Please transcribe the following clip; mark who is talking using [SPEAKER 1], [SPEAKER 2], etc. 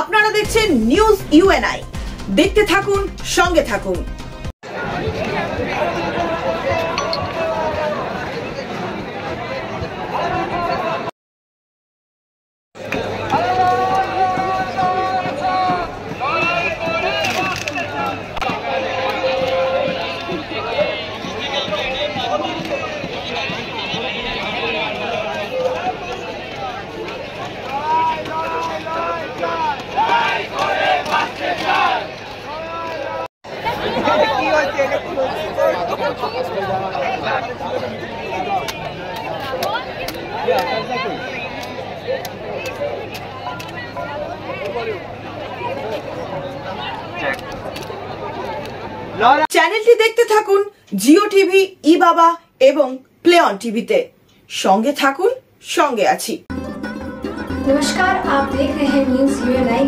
[SPEAKER 1] আপনারা দেখছেন news UNI. দেখতে থাকুন, সঙ্গে থাকুন। চ্যানেলটি দেখতে থাকুন জিও টিভি, ই বাবা এবং প্লে অন টিভিতে। সঙ্গে থাকুন, সঙ্গে আছি।
[SPEAKER 2] नमस्कार, आप देख रहे हैं न्यूज यूएनआई।